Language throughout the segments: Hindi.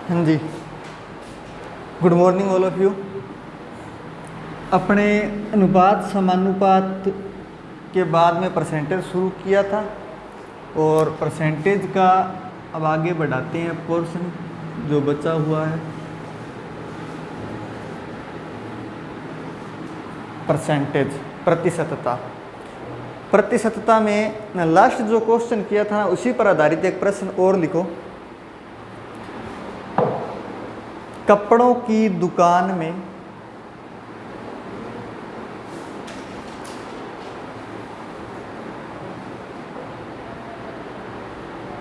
हाँ जी, good morning all of you. अपने अनुपात समानुपात के बाद में परसेंटेज शुरू किया था और परसेंटेज का अब आगे बढ़ाते हैं पोर्शन जो बचा हुआ है। परसेंटेज प्रतिशतता में लास्ट जो क्वेश्चन किया था उसी पर आधारित एक प्रश्न और लिखो। कपड़ों की दुकान में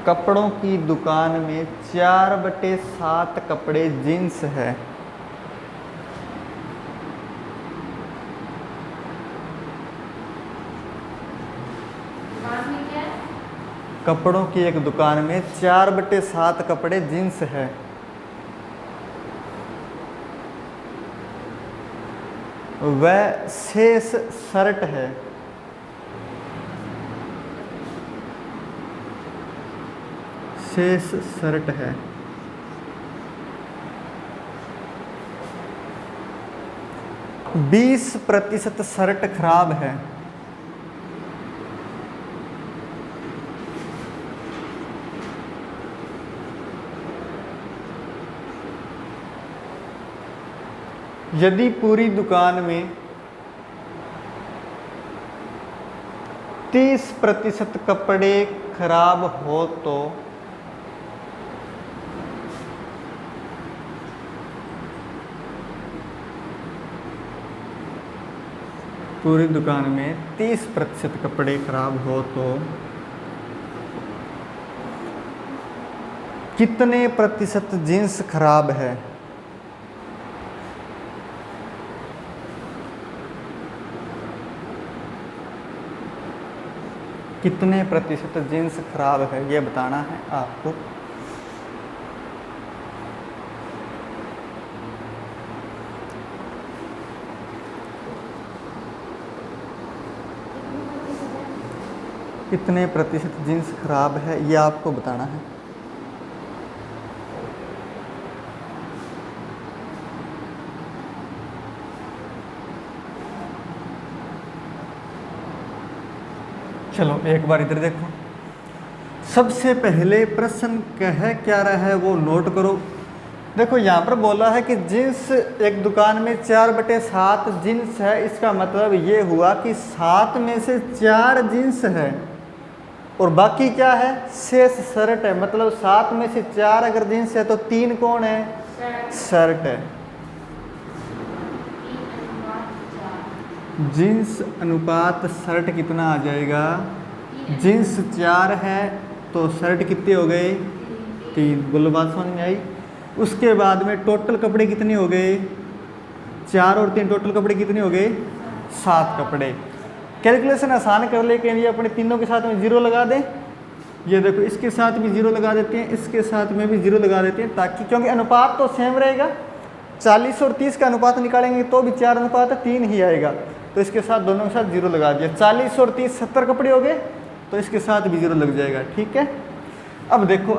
कपड़ों की दुकान में 4/7 कपड़े जींस है। कपड़ों की एक दुकान में 4/7 कपड़े जींस है। वह शेष शर्ट है। शेष शर्ट है। बीस प्रतिशत शर्ट खराब है। यदि पूरी दुकान में 30% कपड़े खराब हो तो पूरी दुकान में 30% कपड़े खराब हो तो कितने प्रतिशत जींस खराब है? कितने प्रतिशत जींस खराब है ये बताना है आपको। कितने प्रतिशत जींस खराब है ये आपको बताना है। चलो एक बार इधर देखो। सबसे पहले प्रश्न कह क्या रहा है वो नोट करो। देखो यहाँ पर बोला है कि जींस एक दुकान में 4/7 जींस है। इसका मतलब ये हुआ कि 7 में से 4 जींस है और बाकी क्या है? शेष शर्ट है। मतलब 7 में से 4 अगर जींस है तो 3 कौन है? शर्ट है। जींस अनुपात शर्ट कितना आ जाएगा? जींस 4 है तो शर्ट कितने हो गए? 3। बोलो बात समझ में आई? उसके बाद में टोटल कपड़े कितने हो गए? 4 और 3 टोटल कपड़े कितने हो गए? 7 कपड़े। कैलकुलेशन आसान कर ले के लिए अपने तीनों के साथ में 0 लगा दें। ये देखो इसके साथ भी 0 लगा देते हैं, इसके साथ में भी 0 लगा देते हैं, ताकि क्योंकि अनुपात तो सेम रहेगा। 40 और 30 का अनुपात निकालेंगे तो भी 4:3 ही आएगा। तो इसके साथ दोनों के साथ 0 लगा दिया। 40 और 30 70 कपड़े हो गए तो इसके साथ भी 0 लग जाएगा। ठीक है। अब देखो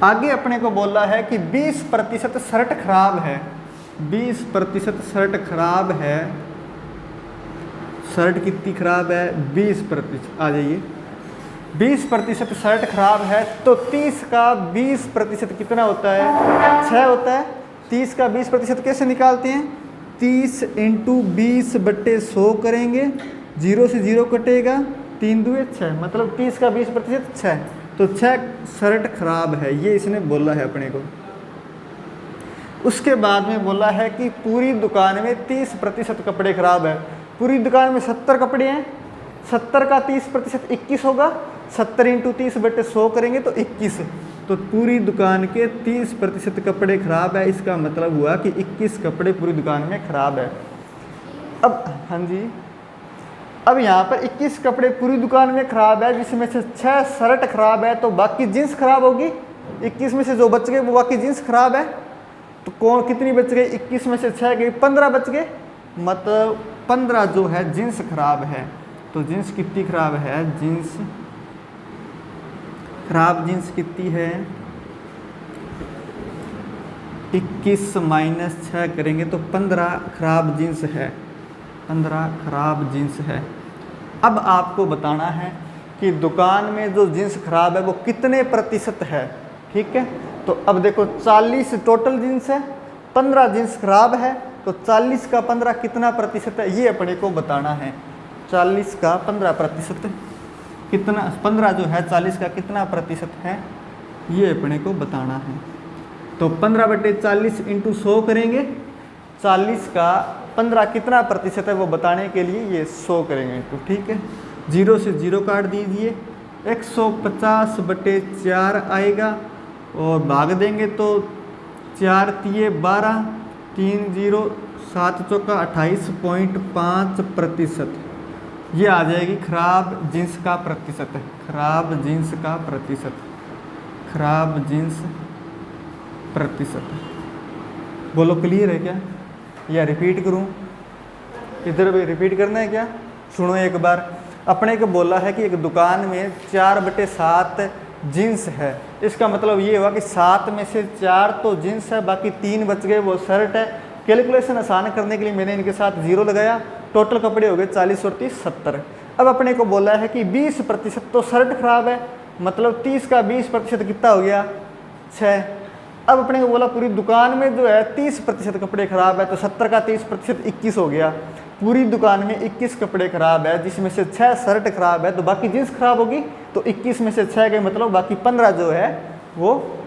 आगे अपने को बोला है कि 20% शर्ट खराब है। 20% शर्ट खराब है। शर्ट कितनी खराब है? 20%। आ जाइए। 20% शर्ट खराब है तो 30 का 20% कितना होता है? 6 होता है। 30 का 20% कैसे निकालते हैं? 30 × 20/100 करेंगे, 0 से 0 कटेगा, 3 दूए 6, मतलब 30 का 20% 6। तो 6 शर्ट खराब है, ये इसने बोला है अपने को। उसके बाद में बोला है कि पूरी दुकान में 30% कपड़े खराब है। पूरी दुकान में 70 कपड़े हैं, 70 का 30% 21 होगा। 70 × 30/100 करेंगे तो 21। तो पूरी दुकान के 30% कपड़े खराब है। इसका मतलब हुआ कि 21 कपड़े पूरी दुकान में खराब है। अब हाँ जी, अब यहाँ पर 21 कपड़े पूरी दुकान में खराब है, जिसमें से 6 शर्ट खराब है, तो बाकी जींस खराब होगी। 21 में से जो बच गए वो बाकी जींस खराब है। तो कौन कितनी बच गई? 21 में से 6 गई, 15 बच गए। मतलब 15 जो है जींस खराब है। तो जींस कितनी खराब है? जींस खराब जींस कितनी है? 21 माइनस 6 करेंगे तो 15 खराब जींस है, 15 खराब जींस है। अब आपको बताना है कि दुकान में जो जींस खराब है वो कितने प्रतिशत है, ठीक है। तो अब देखो 40 टोटल जींस है, 15 जींस खराब है, तो 40 का 15 कितना प्रतिशत है ये अपने को बताना है। 40 का 15 प्रतिशत कितना, 15 जो है 40 का कितना प्रतिशत है ये अपने को बताना है। तो 15/40 इंटू 100 करेंगे, 40 का 15 कितना प्रतिशत है वो बताने के लिए ये 100 करेंगे इंटू, ठीक है। 0 से 0 काट दीजिए, 150/4 आएगा और भाग देंगे तो 4 तिये 12, 3 0 7 चौका 28.5%। ये आ जाएगी खराब जींस का प्रतिशत है, खराब जींस का प्रतिशत, खराब जींस प्रतिशत। बोलो क्लियर है क्या, या रिपीट करूं? इधर भी रिपीट करना है क्या? सुनो एक बार। अपने को बोला है कि एक दुकान में 4/7 जीन्स है, इसका मतलब ये हुआ कि 7 में से 4 तो जीन्स है, बाकी 3 बच गए वो शर्ट है। कैलकुलेशन आसान करने के लिए मैंने इनके साथ 0 लगाया, टोटल कपड़े हो गए 40 और 30 70। अब अपने को बोला है कि 20% तो शर्ट खराब है, मतलब 30 का 20% कितना हो गया 6। अब अपने को बोला पूरी दुकान में जो है 30% कपड़े खराब है, तो 70 का 30% 21 हो गया। पूरी दुकान में 21 कपड़े खराब है, जिसमें से 6 शर्ट खराब है, तो बाकी जींस खराब होगी, तो 21 में से 6 के मतलब बाकी 15 जो है वो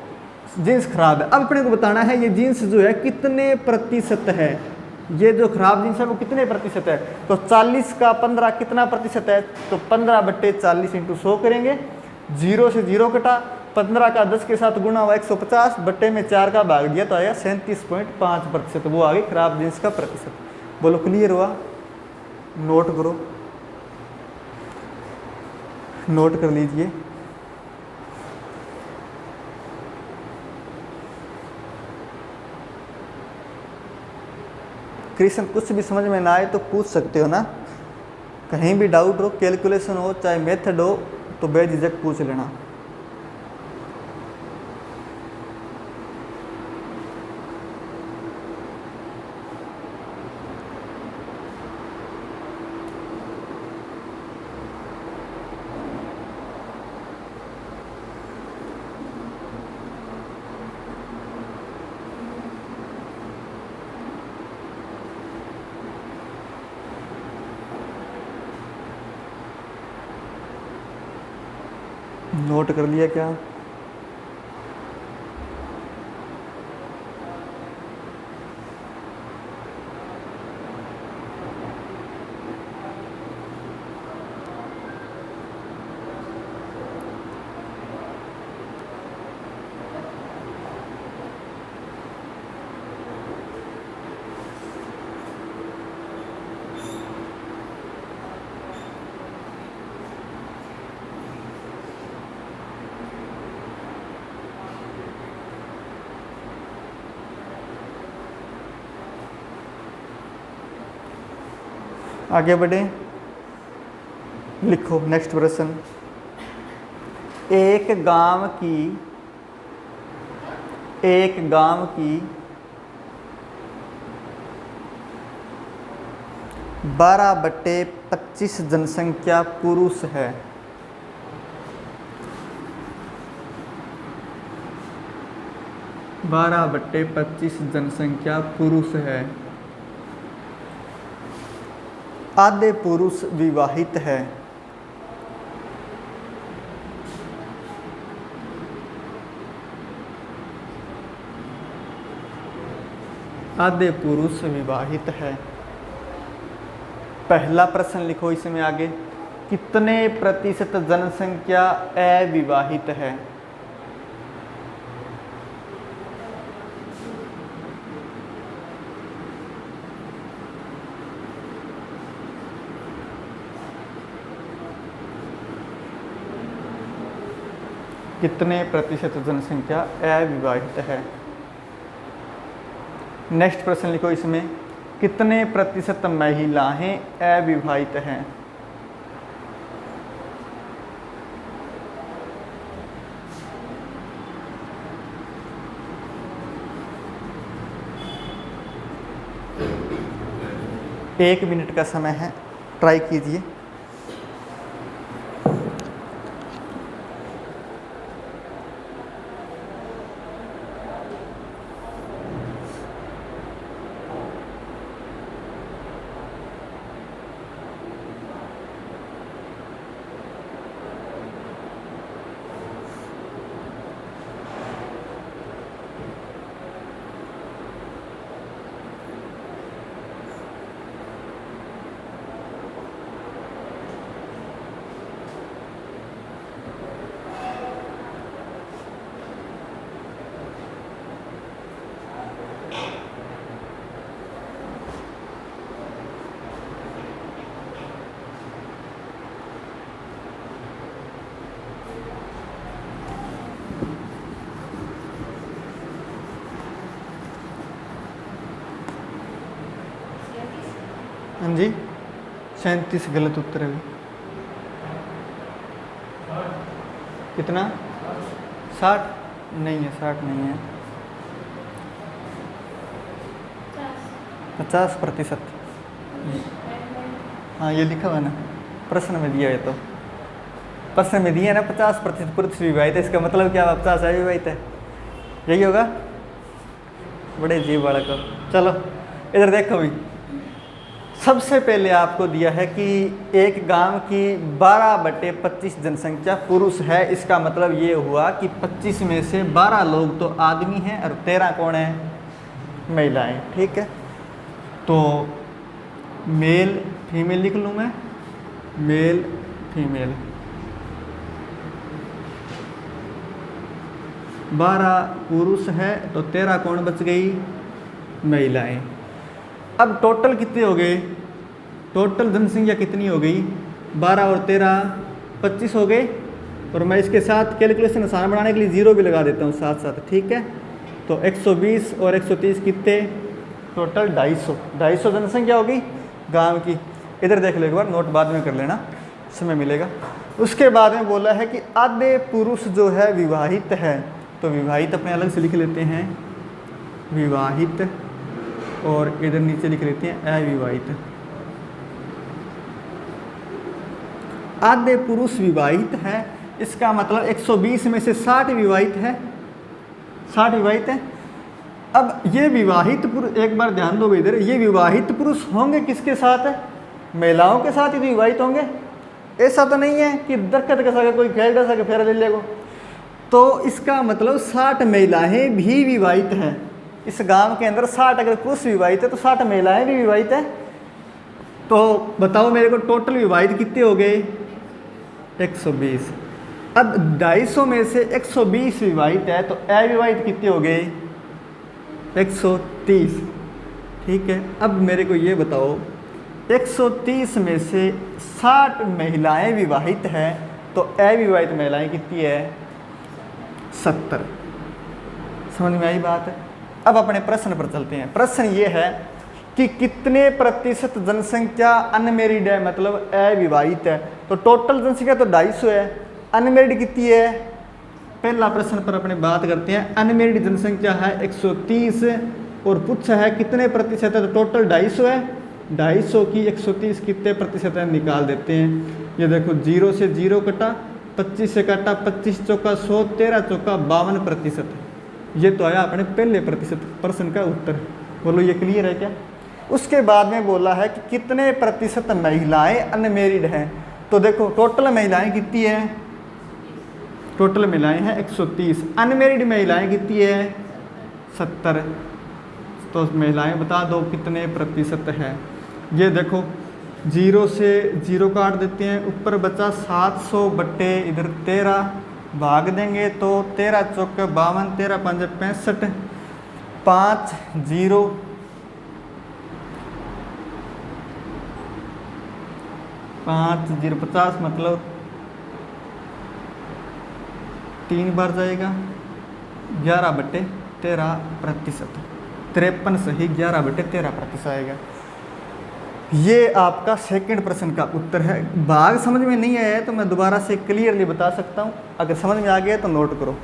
जींस खराब है। अब अपने को बताना है ये जींस जो है कितने प्रतिशत है, ये जो खराब जींस है वो कितने प्रतिशत है। तो 40 का 15 कितना प्रतिशत है, तो 15/40 इंटू 100 करेंगे। 0 से 0 कटा, 15 का 10 के साथ गुणा हुआ 150, बट्टे में 4 का भाग दिया तो आया 37.5%। वो आ गई खराब जींस का प्रतिशत। बोलो क्लियर हुआ? नोट करो, नोट कर लीजिए। क्वेश्चन कुछ भी समझ में ना आए तो पूछ सकते हो ना, कहीं भी डाउट हो, कैलकुलेशन हो चाहे मेथड हो, तो बेझिझक पूछ लेना। नोट कर लिया क्या? आगे बढ़े, लिखो नेक्स्ट प्रश्न। एक गांव की 12/25 जनसंख्या पुरुष है। 12/25 जनसंख्या पुरुष है। आधे पुरुष विवाहित है। आधे पुरुष विवाहित है। पहला प्रश्न लिखो इसमें आगे, कितने प्रतिशत जनसंख्या अविवाहित है। कितने प्रतिशत जनसंख्या अविवाहित है। नेक्स्ट प्रश्न लिखो इसमें, कितने प्रतिशत महिलाएं अविवाहित हैं। 1 मिनट का समय है, ट्राई कीजिए। हाँ जी, 37 गलत उत्तर है। कितना? 60 नहीं है, 60 नहीं है, 50%। हाँ ये लिखा हुआ ना, प्रश्न में दिया है, तो प्रश्न में दिया है ना 50% पुरुष विवाहित है, इसका मतलब क्या 50 अविवाहित है, यही होगा। बड़े जीव बालक हो। चलो इधर देखो भी, सबसे पहले आपको दिया है कि एक गांव की 12/25 जनसंख्या पुरुष है। इसका मतलब ये हुआ कि 25 में से 12 लोग तो आदमी हैं और 13 कौन है? महिलाएं। ठीक है, तो मेल फीमेल लिख लूँ मैं, मेल फीमेल। 12 पुरुष है तो 13 कौन बच गई? महिलाएं। अब टोटल कितने हो गए? टोटल जनसंख्या कितनी हो गई? 12 और 13 25 हो गए। और मैं इसके साथ कैलकुलेशन आसान बनाने के लिए 0 भी लगा देता हूँ साथ साथ। ठीक है, तो 120 और 130 कितने? टोटल 250 जनसंख्या होगी गांव की। इधर देख लो एक बार, नोट बाद में कर लेना, समय मिलेगा। उसके बाद में बोला है कि आधे पुरुष जो है विवाहित है, तो विवाहित अपने अलग से लिख लेते हैं, विवाहित, और इधर नीचे लिख लेते हैं अविवाहित। आधे पुरुष विवाहित है, इसका मतलब 120 में से 60 विवाहित है, 60 विवाहित है। अब ये विवाहित पुरुष, एक बार ध्यान दो इधर, ये विवाहित पुरुष होंगे किसके साथ? महिलाओं के साथ ही तो विवाहित होंगे। ऐसा तो नहीं है कि दरकत का सके कोई खेल का सके फेरा ले लेगो। तो इसका मतलब 60 महिलाएं भी विवाहित हैं इस गांव के अंदर। 60 अगर पुरुष विवाहित है तो 60 महिलाएं भी विवाहित है। तो बताओ मेरे को टोटल विवाहित कितने हो गए? 120। अब 250 में से 120 विवाहित है तो अविवाहित कितने हो गए? 130। ठीक है, अब मेरे को ये बताओ 130 में से 60 महिलाएं विवाहित हैं तो अविवाहित महिलाएं कितनी है? 70। समझ में आई बात है? अब अपने प्रश्न पर चलते हैं। प्रश्न ये है कि कितने प्रतिशत जनसंख्या अनमेरिड है, मतलब अविवाहित है। तो टोटल जनसंख्या तो 250 है, अनमेरिड कितनी है? पहला प्रश्न पर अपने बात करते हैं। अनमेरिड जनसंख्या है 130 और पूछा है कितने प्रतिशत है, तो टोटल 250 है। 250 की 130 कितने प्रतिशत है निकाल देते हैं। ये देखो 0 से 0 कटा, 25 से काटा, 25 चौका 100, 13 चौका 52%। ये तो आया अपने पहले प्रतिशत प्रश्न का उत्तर। बोलो ये क्लियर है क्या? उसके बाद में बोला है कि कितने प्रतिशत महिलाएं अनमेरिड हैं। तो देखो टोटल महिलाएं कितनी है? टोटल महिलाएं हैं 130, अनमेरिड महिलाएं कितनी है? 70। तो महिलाएं बता दो कितने प्रतिशत है। ये देखो 0 से 0 काट देते हैं, ऊपर बचा 700 बट्टे इधर 13 भाग देंगे तो 13 चौके 52, 13 पंजे 65, 5 0 5 0 50, मतलब 3 बार जाएगा। 11/13%। 53 सही, 11/13% आएगा। ये आपका सेकंड प्रश्न का उत्तर है। भाग समझ में नहीं आया है तो मैं दोबारा से क्लियरली बता सकता हूँ, अगर समझ में आ गया तो नोट करो।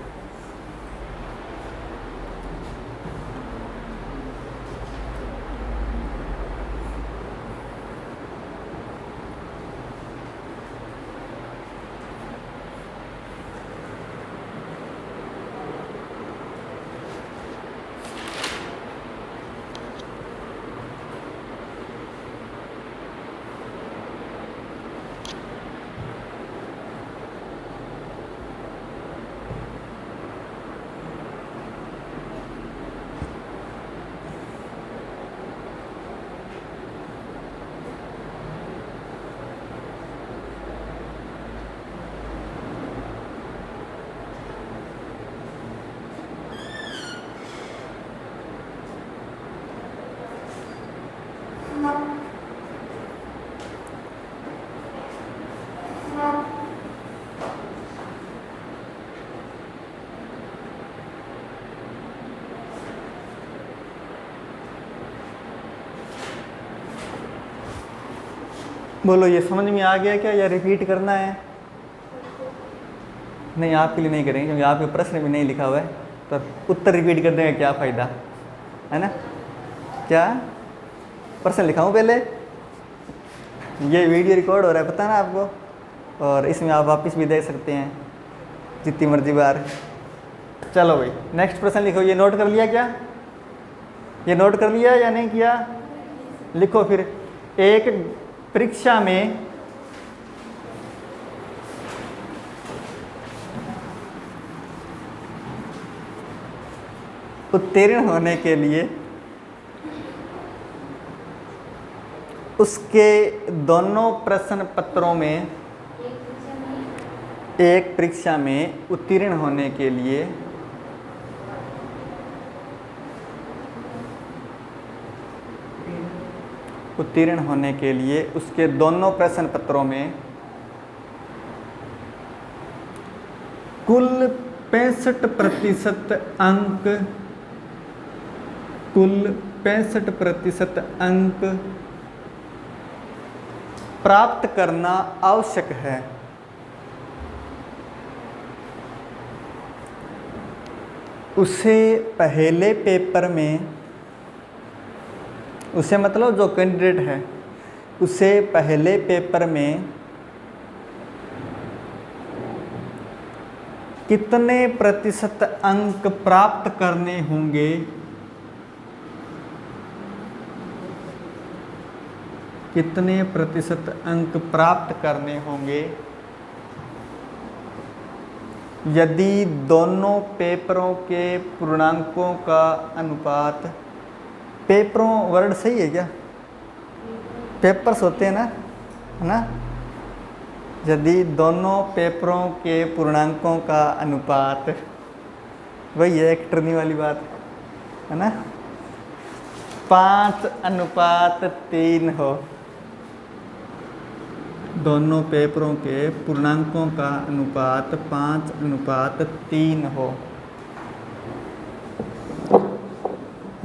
बोलो ये समझ में आ गया क्या या रिपीट करना है? नहीं, आपके लिए नहीं करेंगे क्योंकि आपके प्रश्न भी नहीं लिखा हुआ है, तो उत्तर रिपीट कर देंगे, क्या फ़ायदा है ना। क्या प्रश्न लिखाऊं पहले? ये वीडियो रिकॉर्ड हो रहा है, पता ना आपको, और इसमें आप वापस भी देख सकते हैं जितनी मर्जी बार। चलो भाई नेक्स्ट प्रश्न लिखो। ये नोट कर लिया क्या? ये नोट कर लिया या नहीं किया? लिखो फिर। एक परीक्षा में उत्तीर्ण होने के लिए उसके दोनों प्रश्न पत्रों में, एक परीक्षा में उत्तीर्ण होने के लिए उसके दोनों प्रश्न पत्रों में कुल 65% अंक, कुल 65% अंक प्राप्त करना आवश्यक है। उसे पहले पेपर में, उसे मतलब जो कैंडिडेट है, उसे पहले पेपर में कितने प्रतिशत अंक प्राप्त करने होंगे, कितने प्रतिशत अंक प्राप्त करने होंगे यदि दोनों पेपरों के पूर्णांकों का अनुपात, पेपरों वर्ड सही है क्या? पेपर्स होते हैं ना, है ना। यदि दोनों पेपरों के पूर्णांकों का अनुपात, वही है एक टर्नी वाली बात, है ना, 5:3 हो। दोनों पेपरों के पूर्णांकों का अनुपात 5:3 हो,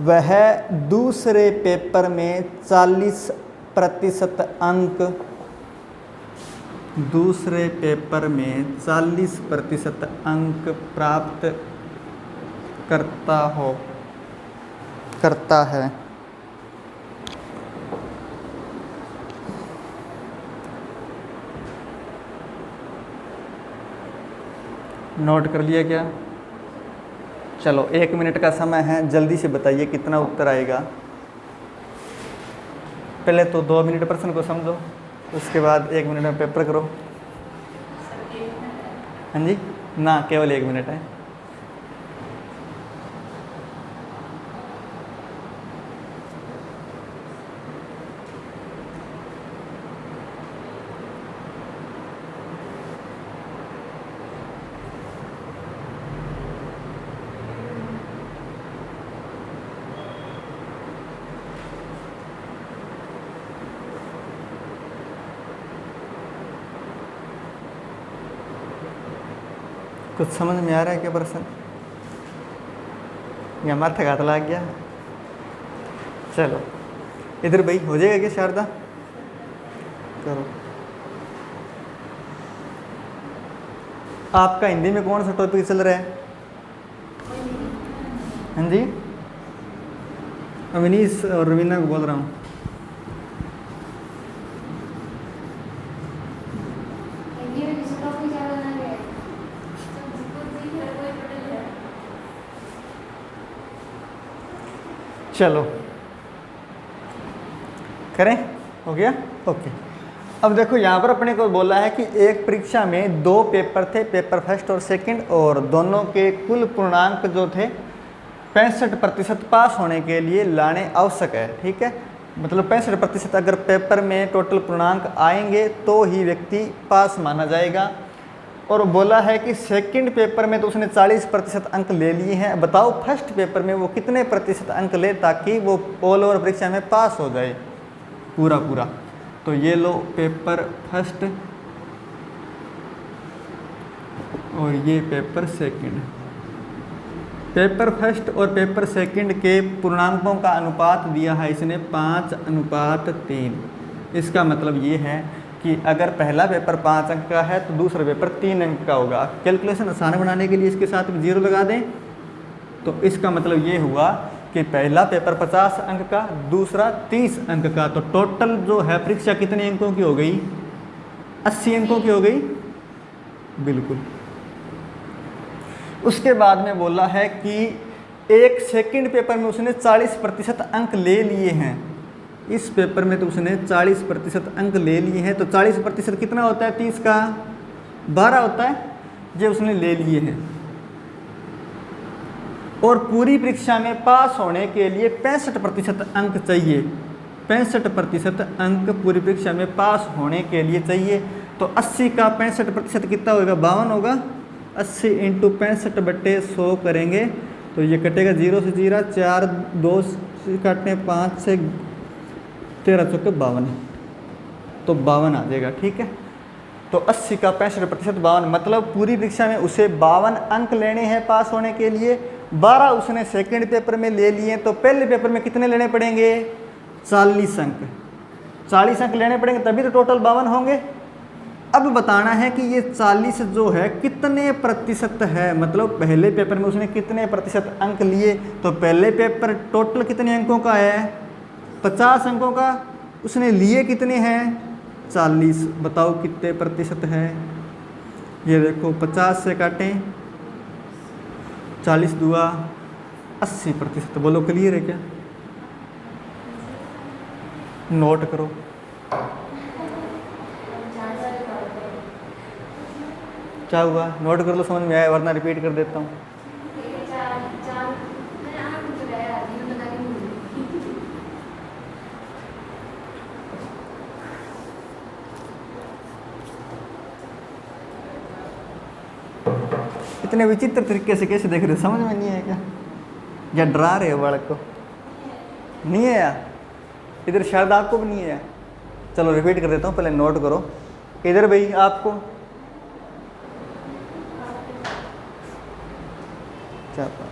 वह दूसरे पेपर में 40% अंक, दूसरे पेपर में 40% अंक प्राप्त करता है। नोट कर लिया क्या? चलो 1 मिनट का समय है, जल्दी से बताइए कितना उत्तर आएगा। पहले तो 2 मिनट प्रश्न को समझो, उसके बाद 1 मिनट में पेपर करो। हाँ जी ना, केवल 1 मिनट है। कुछ समझ में आ रहा है क्या प्रश्न? या माथा घात लग गया? चलो इधर भाई हो जाएगा क्या शारदा? करो। आपका हिंदी में कौन सा टॉपिक चल रहा है? हाँ जी, अविनीश और रवीना को बोल रहा हूँ। चलो करें, हो गया? ओके। अब देखो यहाँ पर अपने को बोला है कि एक परीक्षा में 2 पेपर थे, पेपर फर्स्ट और सेकंड, और दोनों के कुल पूर्णांक जो थे 65% पास होने के लिए लाने आवश्यक है। ठीक है, मतलब 65% अगर पेपर में टोटल पूर्णांक आएंगे तो ही व्यक्ति पास माना जाएगा। और बोला है कि सेकंड पेपर में तो उसने 40% अंक ले लिए हैं, बताओ फर्स्ट पेपर में वो कितने प्रतिशत अंक ले ताकि वो ऑल ओवर परीक्षा में पास हो जाए पूरा पूरा। तो ये लो पेपर फर्स्ट और ये पेपर सेकंड। पेपर फर्स्ट और पेपर सेकंड के पूर्णांकों का अनुपात दिया है इसने 5:3। इसका मतलब ये है कि अगर पहला पेपर 5 अंक का है तो दूसरा पेपर 3 अंक का होगा। कैलकुलेशन आसान बनाने के लिए इसके साथ में 0 लगा दें, तो इसका मतलब ये हुआ कि पहला पेपर 50 अंक का, दूसरा 30 अंक का। तो टोटल जो है परीक्षा कितने अंकों की हो गई? 80 अंकों की हो गई, बिल्कुल। उसके बाद में बोला है कि एक सेकंड पेपर में उसने 40% अंक ले लिए हैं। इस पेपर में तो उसने 40% अंक ले लिए हैं, तो 40% कितना होता है? 30 का 12 होता है, ये उसने ले लिए हैं। और पूरी परीक्षा में पास होने के लिए 65% अंक चाहिए। 65% अंक पूरी परीक्षा में पास होने के लिए चाहिए। तो 80 का 65% कितना होगा? 52 होगा। 80 × 65/100 करेंगे तो ये कटेगा 0 से 0, 4 2 से काटने 5 से 13 चौके 52, तो 52 आ जाएगा। ठीक है, तो 80 का 65% 52, मतलब पूरी परीक्षा में उसे 52 अंक लेने हैं पास होने के लिए। 12 उसने सेकंड पेपर में ले लिए, तो पहले पेपर में कितने लेने पड़ेंगे? 40 अंक। 40 अंक लेने पड़ेंगे तभी तो टोटल 52 होंगे। अब बताना है कि ये 40 जो है कितने प्रतिशत है, मतलब पहले पेपर में उसने कितने प्रतिशत अंक लिए। तो पहले पेपर टोटल कितने अंकों का है? 50 अंकों का। उसने लिए कितने हैं? 40। बताओ कितने प्रतिशत है? ये देखो 50 से काटें, 40 दूआ 80%। बोलो क्लियर है क्या? नोट करो। क्या हुआ? नोट कर लो, समझ में आया, वरना रिपीट कर देता हूँ। इतने विचित्र तरीके से कैसे देख रहे हो? समझ में नहीं है क्या? या डरा रहे हो बालक को? नहीं है यार, इधर शायद आपको भी नहीं है। चलो रिपीट कर देता हूँ, पहले नोट करो। इधर भाई आपको क्या बात है?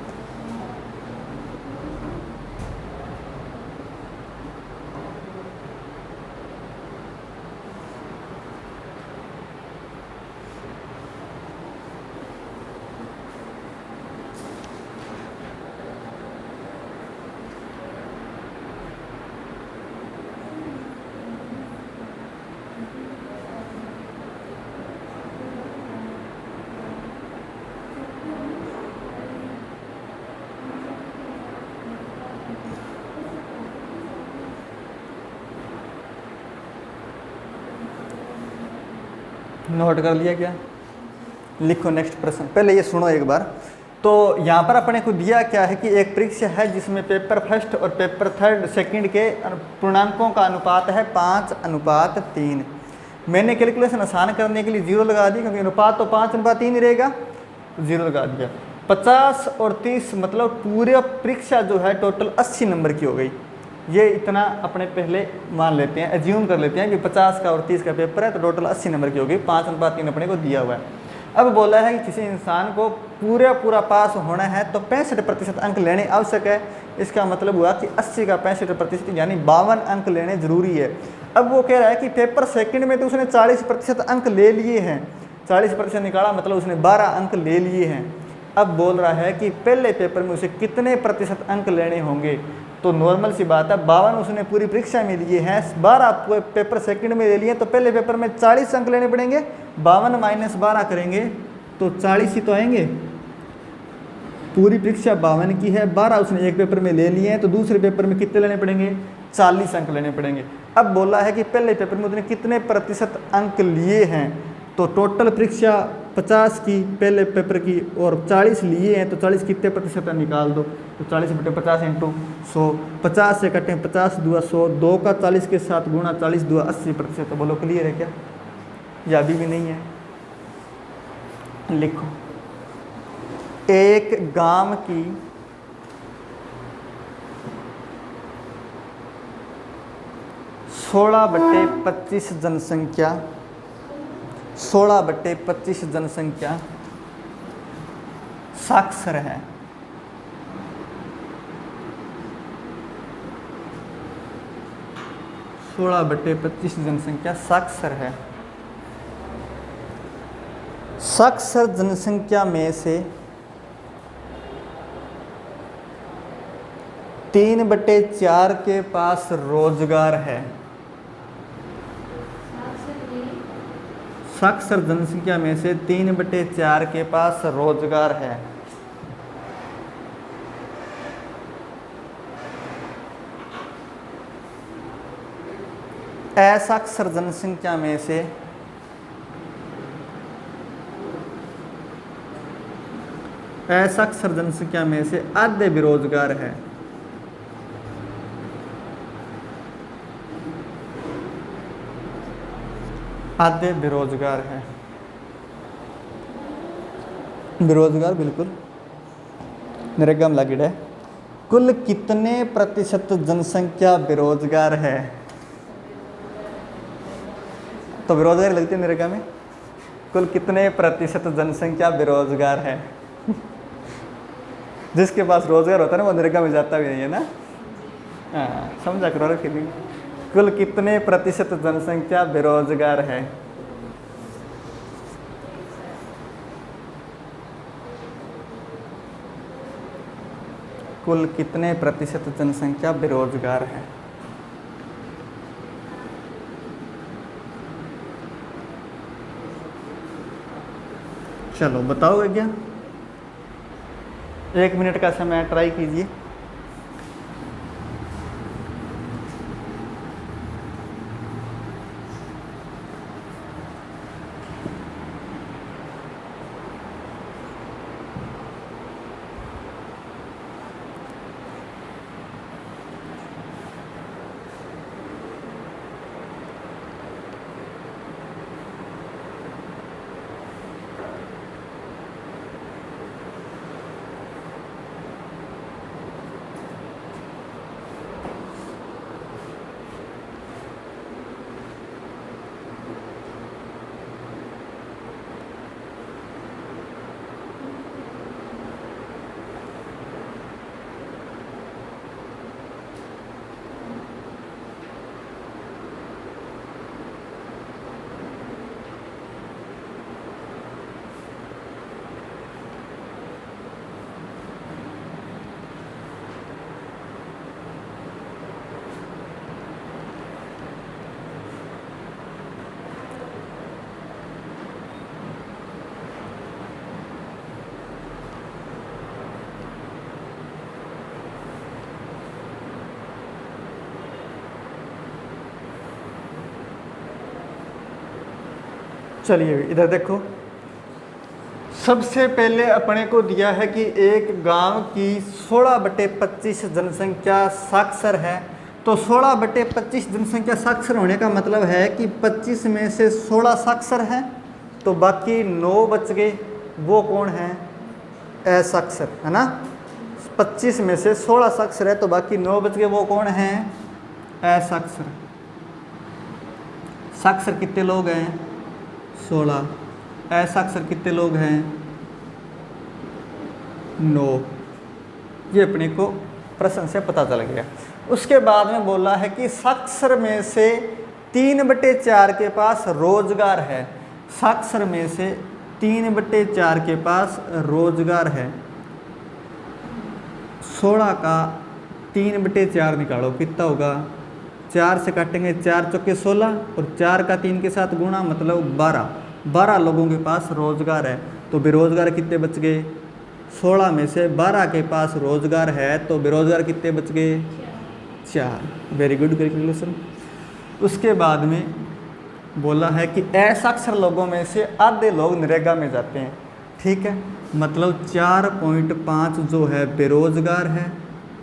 नोट कर लिया क्या? लिखो नेक्स्ट प्रश्न। पहले ये सुनो एक बार। तो यहाँ पर अपने को दिया क्या है कि एक परीक्षा है जिसमें पेपर फर्स्ट और पेपर थर्ड सेकंड के पूर्णांकों का अनुपात है 5:3। मैंने कैलकुलेशन आसान करने के लिए 0 लगा दी, क्योंकि अनुपात तो 5:3 ही रहेगा, 0 लगा दिया। 50 और 30 मतलब पूरी परीक्षा जो है टोटल 80 नंबर की हो गई। ये इतना अपने पहले मान लेते हैं, एज्यूम कर लेते हैं कि 50 का और 30 का पेपर है तो टोटल 80 नंबर की होगी। 5:3 अपने को दिया हुआ है। अब बोला है कि किसी इंसान को पूरा पास होना है तो 65% अंक लेने आवश्यक है। इसका मतलब हुआ कि 80 का 65% यानी 52 अंक लेने जरूरी है। अब वो कह रहा है कि पेपर सेकंड में तो उसने 40% अंक ले लिए हैं, 40% निकाला मतलब उसने 12 अंक ले लिए हैं। अब बोल रहा है कि पहले पेपर में उसे कितने प्रतिशत अंक लेने होंगे। तो नॉर्मल सी बात है, 52 उसने पूरी परीक्षा में लिए हैं, 12 पेपर सेकंड में ले लिए, तो पहले पेपर में 40 अंक लेने पड़ेंगे। 52 - 12 करेंगे तो 40 ही तो आएंगे। पूरी परीक्षा 52 की है, 12 उसने एक पेपर में ले लिए हैं, तो दूसरे पेपर में कितने लेने पड़ेंगे? 40 अंक लेने पड़ेंगे। अब बोला है कि पहले पेपर में उसने कितने प्रतिशत अंक लिए हैं। तो टोटल परीक्षा 50 की पहले पेपर की और 40 लिए हैं, तो 40 कितने प्रतिशत निकाल दो। तो 40/50 × 100, 50 से कटें 50 दूआ 100, 2 का 40 के साथ गुणा 40 दूआ 80%। तो बोलो क्लियर है क्या? या अभी भी नहीं है? लिखो, एक गांव की 16/25 जनसंख्या 16/25 जनसंख्या साक्षर है। 16/25 जनसंख्या साक्षर है। साक्षर जनसंख्या में से 3/4 के पास रोजगार है। साक्षर जनसंख्या में से 3/4 के पास रोजगार है। असाक्षर जनसंख्या में से असाक्षर जनसंख्या में से आधे बेरोजगार है। आधे बेरोजगार है। बेरोजगार बिल्कुल नरेगा में लगी है। कुल कितने प्रतिशत जनसंख्या बेरोजगार है? तो बेरोजगार लगती है नरेगा में। कुल कितने प्रतिशत जनसंख्या बेरोजगार है? जिसके पास रोजगार होता है ना वो नरेगा में जाता भी नहीं है ना। हाँ, समझा करो फीलिंग। कुल कितने प्रतिशत जनसंख्या बेरोजगार है? कुल कितने प्रतिशत जनसंख्या बेरोजगार है? चलो बताओगे क्या? 1 मिनट का समय ट्राई कीजिए। चलिए इधर देखो। सबसे पहले अपने को दिया है कि एक गांव की 16/25 जनसंख्या साक्षर है। तो 16/25 जनसंख्या साक्षर होने का मतलब है कि 25 में से 16 साक्षर है तो बाकी 9 बच गए। वो कौन है? असाक्षर, है ना। 25 में से 16 साक्षर है तो बाकी 9 बच गए। वो कौन है? असाक्षर। साक्षर कितने लोग हैं? 16। असाक्षर कितने लोग हैं? 9। ये अपने को प्रश्न से पता चल गया। उसके बाद में बोला है कि साक्षर में से 3/4 के पास रोजगार है। साक्षर में से 3/4 के पास रोजगार है। 16 का 3/4 निकालो, कितना होगा? 4 से काटेंगे, 4 चौके 16 और 4 का 3 के साथ गुणा, मतलब 12 लोगों के पास रोजगार है। तो बेरोजगार कितने बच गए? 16 में से 12 के पास रोजगार है तो बेरोजगार कितने बच गए? 4। Very good calculation. उसके बाद में बोला है कि असाक्षर लोगों में से आधे लोग नरेगा में जाते हैं। ठीक है, मतलब 4.5 जो है बेरोजगार है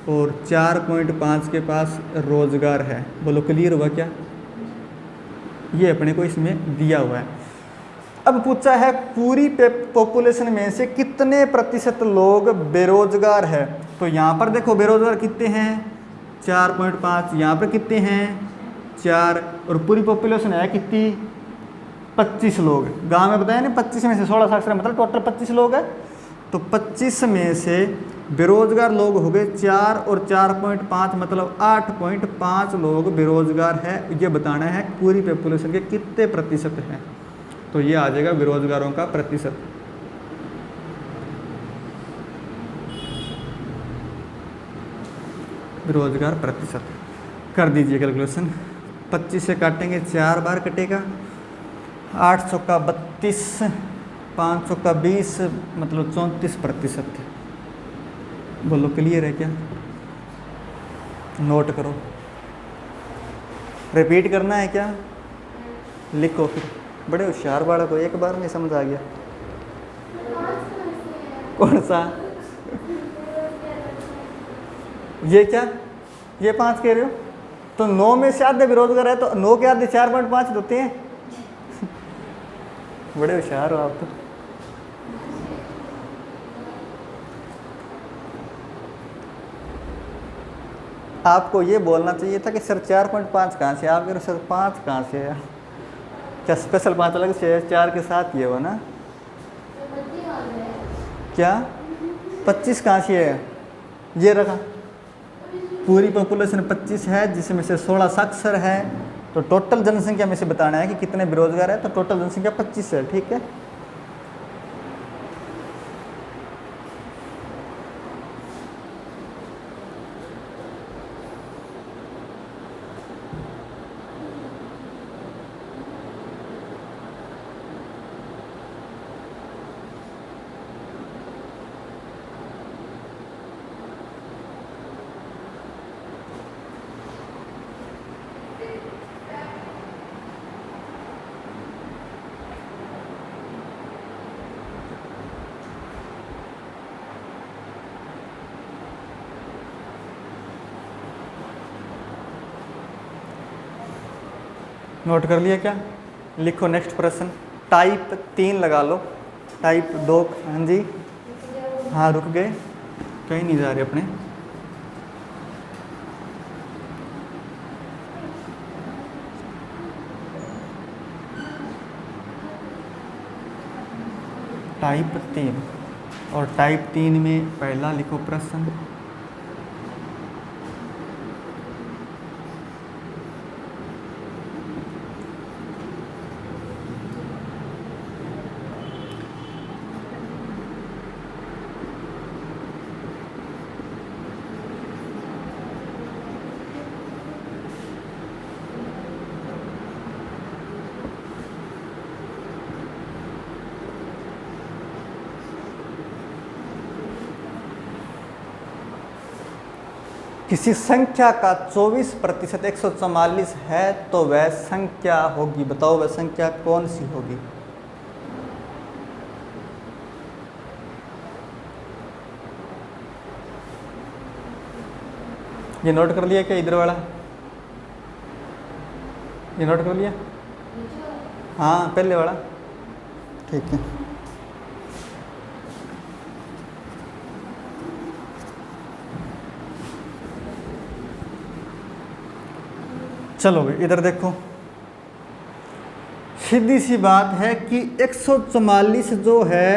और 4.5 के पास रोजगार है। बोलो क्लियर हुआ क्या? ये अपने को इसमें दिया हुआ है। अब पूछा है पूरी पॉपुलेशन में से कितने प्रतिशत लोग बेरोजगार है। तो यहाँ पर देखो बेरोजगार कितने हैं? 4.5। यहाँ पर कितने हैं? 4। और पूरी पॉपुलेशन है कितनी? 25 लोग। गांव में बताया ना 25 में से 16 साक्षर मतलब टोटल 25 लोग है। तो 25 में से बेरोजगार लोग हो गए 4 और 4.5 मतलब 8.5 लोग बेरोजगार है। ये बताना है पूरी पॉपुलेशन के कितने प्रतिशत है, तो ये आ जाएगा बेरोजगारों का प्रतिशत। बेरोजगार प्रतिशत कर दीजिए कैलकुलेशन। 25 से काटेंगे 4 बार कटेगा, 800 का 32, 500 का 20 मतलब 34%। बोलो क्लियर है क्या? नोट करो। रिपीट करना है क्या? लिखो फिर। बड़े होशियार बालक हो, एक बार में समझ आ गया। कौन सा? ये क्या? ये 5 कह रहे हो? तो 9 में से आधे बेरोजगार है, तो 9 के आधे 4.5 होते हैं। बड़े होशियार हो आप तो। आपको ये बोलना चाहिए था कि सर 4.5 कहाँ से? आप कह रहे सर 5 कहाँ से है? क्या स्पेशल 5 अलग से है? 4 के साथ ये हो ना? क्या 25 कहाँ से है? ये रखा। पूरी पॉपुलेशन 25 है, जिसमें से 16 साक्षर है, तो टोटल जनसंख्या में से बताना है कि कितने बेरोजगार है, तो टोटल जनसंख्या 25 है। ठीक है, नोट कर लिया क्या? लिखो नेक्स्ट प्रश्न। टाइप 3 लगा लो, टाइप 2। हाँ जी, हाँ रुक गए, कहीं नहीं जा रहे अपने। टाइप 3 और टाइप 3 में पहला लिखो प्रश्न। किसी संख्या का 24% 144 है तो वह संख्या होगी। बताओ वह संख्या कौन सी होगी? ये नोट कर लिया क्या? इधर वाला ये नोट कर लिया? हाँ पहले वाला, ठीक है। चलो इधर देखो, सीधी सी बात है कि 144 जो है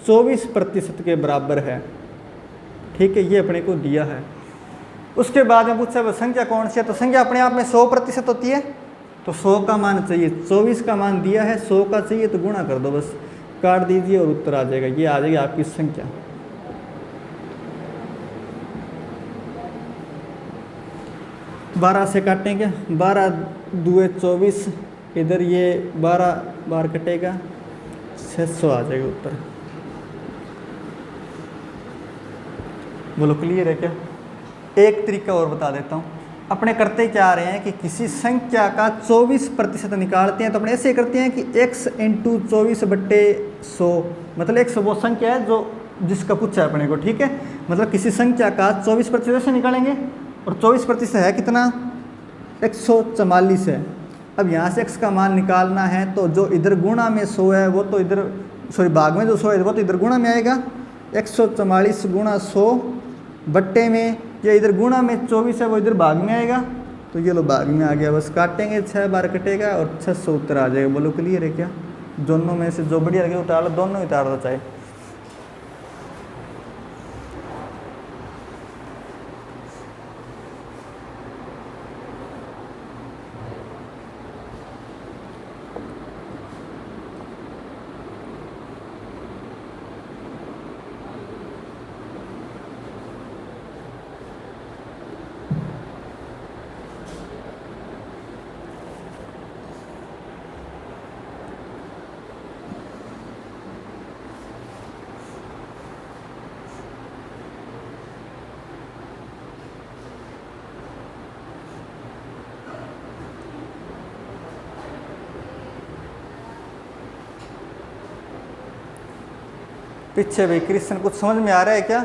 24% के बराबर है। ठीक है, ये अपने को दिया है। उसके बाद में पूछा वह संख्या कौन सी है, तो संख्या अपने आप में 100% होती है, तो 100 का मान चाहिए। 24 का मान दिया है, 100 का चाहिए, तो गुणा कर दो बस, काट दीजिए और उत्तर आ जाएगा। ये आ जाएगी आपकी संख्या। बारह से काटेंगे, 12 दूए 24, इधर ये 12 बार कटेगा, 600 आ जाएगा उत्तर। बोलो क्लियर है क्या? एक तरीका और बता देता हूँ। अपने करते क्या आ रहे हैं कि किसी संख्या का 24% निकालते हैं, तो अपने ऐसे करते हैं कि x × 24/100, मतलब x वो संख्या है जो जिसका पूछा है अपने को। ठीक है, मतलब किसी संख्या का 24% से निकालेंगे, और 24% है कितना? 144 है। अब यहाँ से x का मान निकालना है, तो जो इधर गुणा में 100 है वो तो इधर, सॉरी भाग में जो 100 है वो तो इधर गुणा में आएगा। 144 × 100 बट्टे में, या इधर गुणा में 24 है वो इधर भाग में आएगा, तो ये लो भाग में आ गया। बस काटेंगे, 6 बार कटेगा और 600 उत्तर आ जाएगा। बोलो क्लियर है क्या? दोनों में से जो बढ़िया लगे उतार लो, दोनों उतार दो चाहे। पीछे भाई क्रिश्चियन, कुछ समझ में आ रहा है क्या?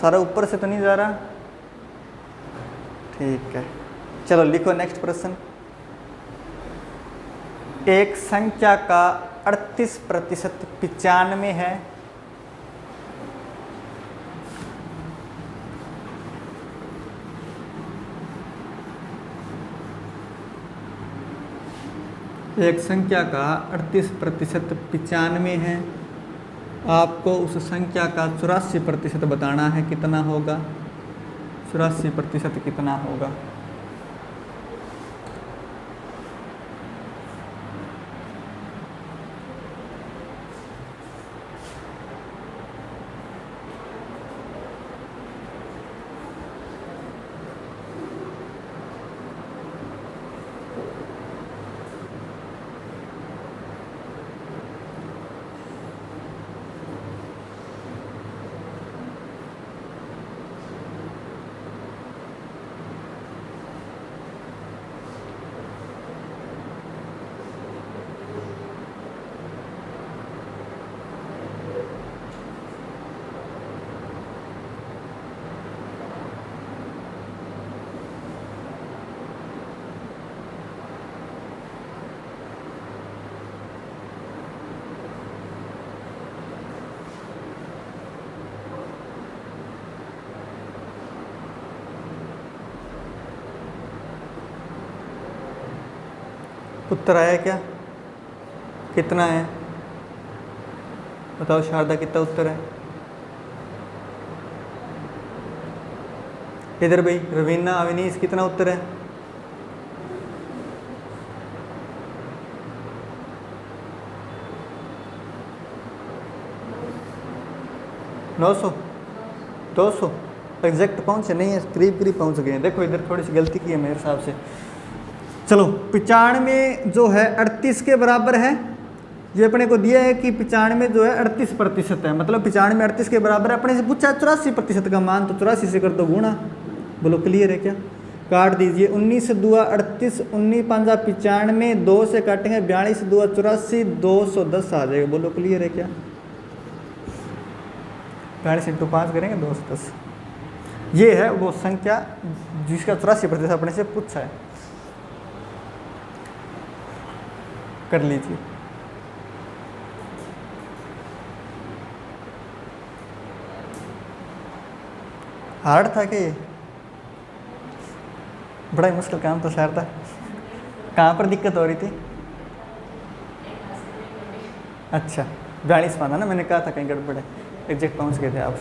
सारा ऊपर से तो नहीं जा रहा? ठीक है, चलो लिखो नेक्स्ट प्रश्न। एक संख्या का 38% 95 है। एक संख्या का 38% 95 है। आपको उस संख्या का 84% बताना है, कितना होगा? 84% कितना होगा? उत्तर आया क्या? कितना है बताओ शारदा, कितना उत्तर है? इधर भाई रवीना, अविनीश, कितना उत्तर है? नौ सौ 200 एग्जैक्ट पहुँचे नहीं है, करीब करीब पहुँच गए हैं। देखो इधर थोड़ी सी गलती की है मेरे हिसाब से। चलो 95 जो है 38 के बराबर है। ये अपने को दिया है कि 95 जो है 38% है, मतलब 95 38 के बराबर है। अपने से पूछा 84% का मान, तो 84 से कर दो गुणा। बोलो क्लियर है क्या? काट दीजिए। 19 दूआ 38, 19 पंजा 95, 2 से काटेंगे 42 दूआ 84, 210 आ जाएगा। बोलो क्लियर है क्या? 42 × 5 करेंगे 210। ये है वो संख्या जिसका 84% अपने से पूछा है। कर लीजिए। हार्ड था कि बड़ा ही मुश्किल काम था शायद था? कहाँ पर दिक्कत हो रही थी? अच्छा 42 पाना ना, मैंने कहा था कहीं गड़बड़ है। एग्जैक्ट पहुँच गए थे आप।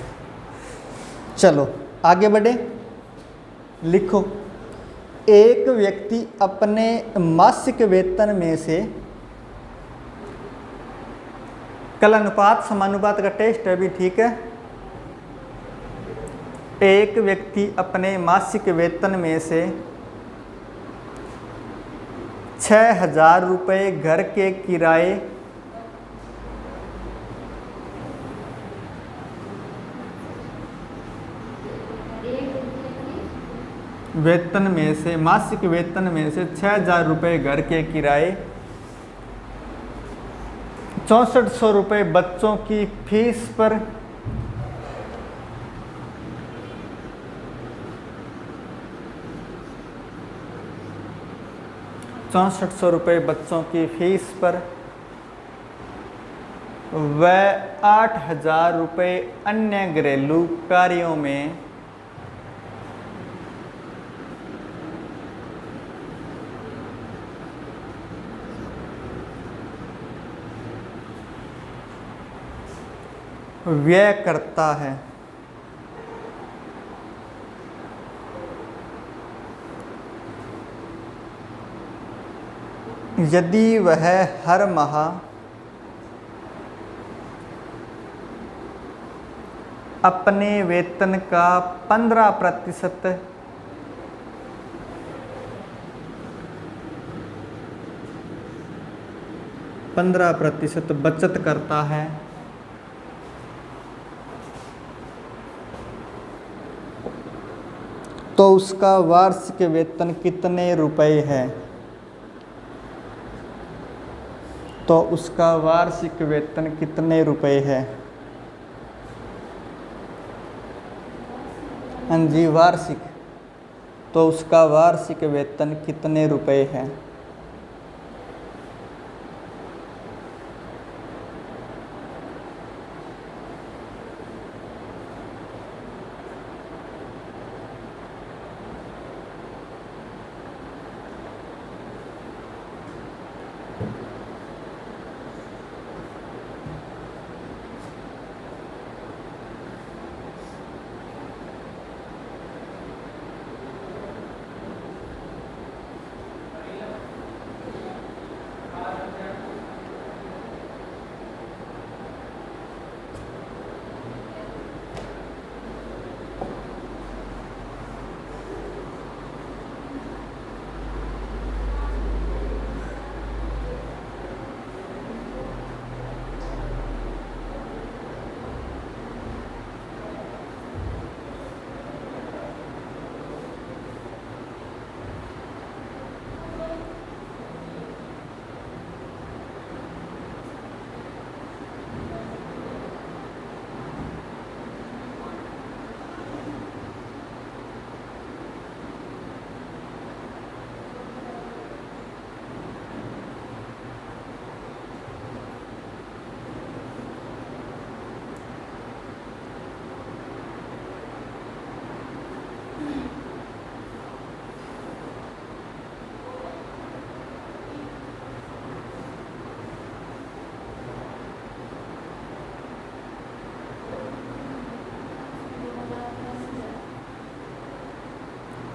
चलो आगे बढ़े। लिखो, एक व्यक्ति अपने मासिक वेतन में से, कल अनुपात समानुपात का टेस्ट है अभी, ठीक है। एक व्यक्ति अपने मासिक वेतन में से 6,000 रुपये घर के किराए, वेतन में से, मासिक वेतन में से 6,000 रुपये घर के किराए, 6400 रुपये बच्चों की फीस पर, 6400 रुपये बच्चों की फीस पर व 8,000 रुपये अन्य घरेलू कार्यों में व्यय करता है। यदि वह हर माह अपने वेतन का 15% बचत करता है तो उसका वार्षिक वेतन कितने रुपए है? तो उसका वार्षिक वेतन कितने रुपए है? हाँ जी, वार्षिक। तो उसका वार्षिक वेतन कितने रुपए है?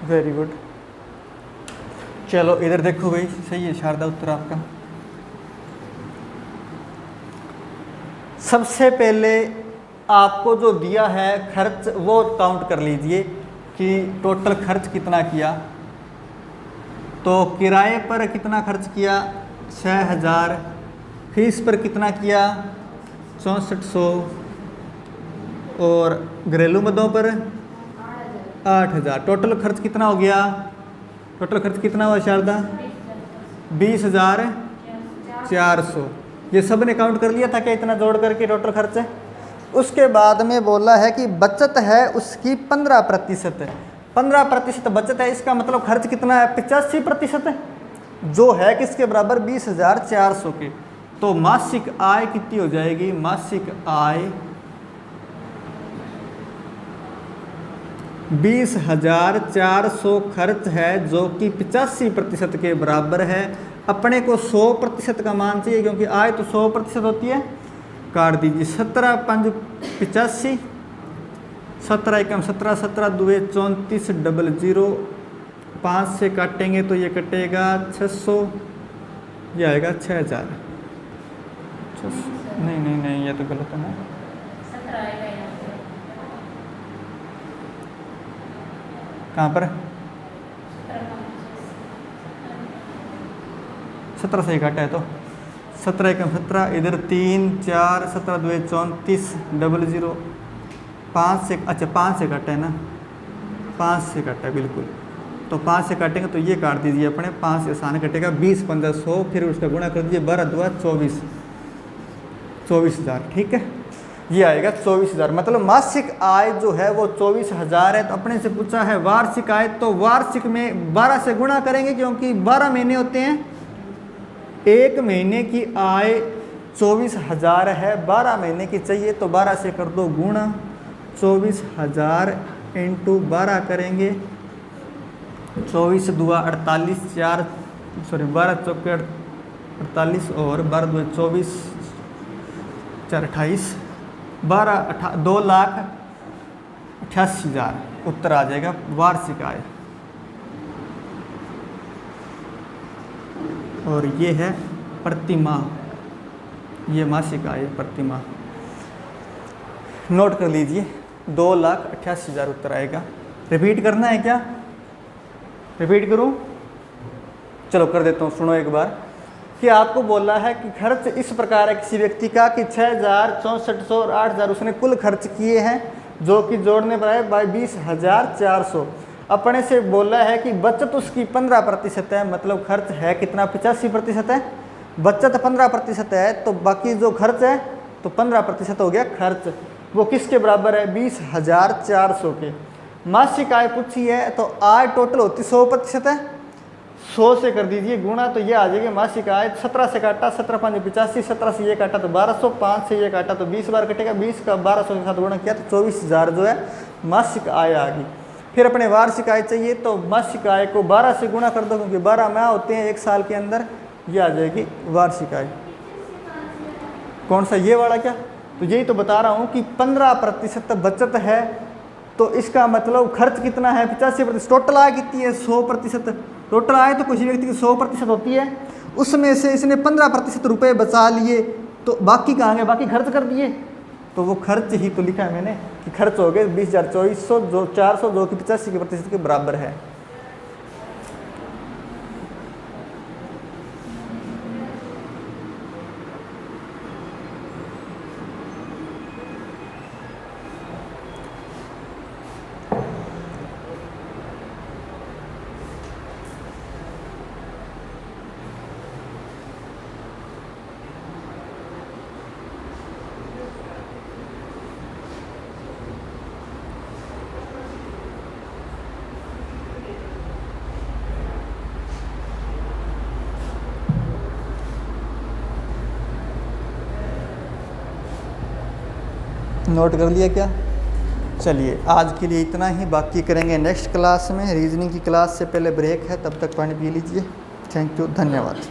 Very good. चलो इधर देखो भाई, सही है शारदा उत्तर आपका। सबसे पहले आपको जो दिया है खर्च वो काउंट कर लीजिए कि टोटल खर्च कितना किया। तो किराए पर कितना खर्च किया? 6000। फीस पर कितना किया? 6400। और घरेलू मदों पर 8000। टोटल खर्च कितना हो गया? टोटल खर्च कितना हुआ शारदा? 20,400। ये सब ने काउंट कर लिया था क्या इतना जोड़ करके टोटल खर्च है? उसके बाद में बोला है कि बचत है उसकी 15%। 15% बचत है, इसका मतलब खर्च कितना है? 85% है, जो है किसके बराबर? 20,400 के। तो मासिक आय कितनी हो जाएगी? मासिक आय 20,400 खर्च है, जो कि 85% के बराबर है। अपने को 100% का मान चाहिए, क्योंकि आय तो 100% होती है। काट दीजिए 17 5 85, 17 एकम 17, 17 दुए 34, 00। 5 से काटेंगे तो ये कटेगा 600, ये आएगा 6000। नहीं नहीं नहीं, ये तो गलत है ना। कहाँ पर? 17 से ही काटा है, तो 17 एकम 17, इधर 3 4, 17 दुए 34, 00। 5 से, अच्छा 5 से काटा है ना, 5 से काटा है बिल्कुल। तो 5 से काटेंगे तो ये काट दीजिए अपने, 5 से आसान कटेगा। 20 15 100, फिर उसका गुणा कर दीजिए, 12 2 24, 24,000। ठीक है, ये आएगा 24,000। मतलब मासिक आय जो है वो 24,000 है। तो अपने से पूछा है वार्षिक आय, तो वार्षिक में 12 से गुणा करेंगे, क्योंकि 12 महीने होते हैं। एक महीने की आय 24,000 है, 12 महीने की चाहिए, तो 12 से कर दो गुणा। 24,000 इंटू 12 करेंगे, 24 दुआ 48, 4 सॉरी 12 चौके 48 और 12 दुआ 24, 4 28, 2,88,000 उत्तर आ जाएगा वार्षिक आय। और ये है प्रति माह, ये मासिक आय प्रति माह। नोट कर लीजिए, 2,88,000 उत्तर आएगा। रिपीट करना है क्या? रिपीट करूं? चलो कर देता हूँ, सुनो एक बार। कि आपको बोला है कि खर्च इस प्रकार है किसी व्यक्ति का कि 6,000, 6400 और 8,000 उसने कुल खर्च किए हैं, जो कि जोड़ने पर आए 20,400। अपने से बोला है कि बचत उसकी 15% है, मतलब खर्च है कितना? 85% है। बचत 15% है, तो बाकी जो खर्च है तो 15% हो गया खर्च। वो किसके बराबर है? 20,400 के। मासिक आय पूछी है तो आय टोटल होती 100% है, 100 से कर दीजिए गुणा, तो ये आ जाएगी मासिक आय। 17 से काटा, 17 5 85, 17 से ये काटा तो 1200, 5 से ये काटा तो 20 बार कटेगा, 20 का 1200 के साथ गुणा किया तो 24,000 जो है मासिक आय आ गई। फिर अपने वार्षिक आय चाहिए तो मासिक आय को 12 से गुणा कर दो, क्योंकि 12 माह होते हैं एक साल के अंदर, ये आ जाएगी वार्षिक आय। कौन सा? ये वाला क्या? तो यही तो बता रहा हूँ कि 15% बचत है, तो इसका मतलब खर्च कितना है? 85%। टोटल आय कितनी है? 100%। टोटल आय तो किसी व्यक्ति की 100% होती है, उसमें से इसने 15% रुपये बचा लिए, तो बाकी कहाँ गए? बाकी खर्च कर दिए, तो वो खर्च ही तो लिखा है मैंने कि खर्च हो गए 20,400 जो 400 जो कि 85% के बराबर है। नोट कर लिया क्या? चलिए आज के लिए इतना ही, बाकी करेंगे नेक्स्ट क्लास में। रीजनिंग की क्लास से पहले ब्रेक है, तब तक पानी पी लीजिए। थैंक यू, धन्यवाद।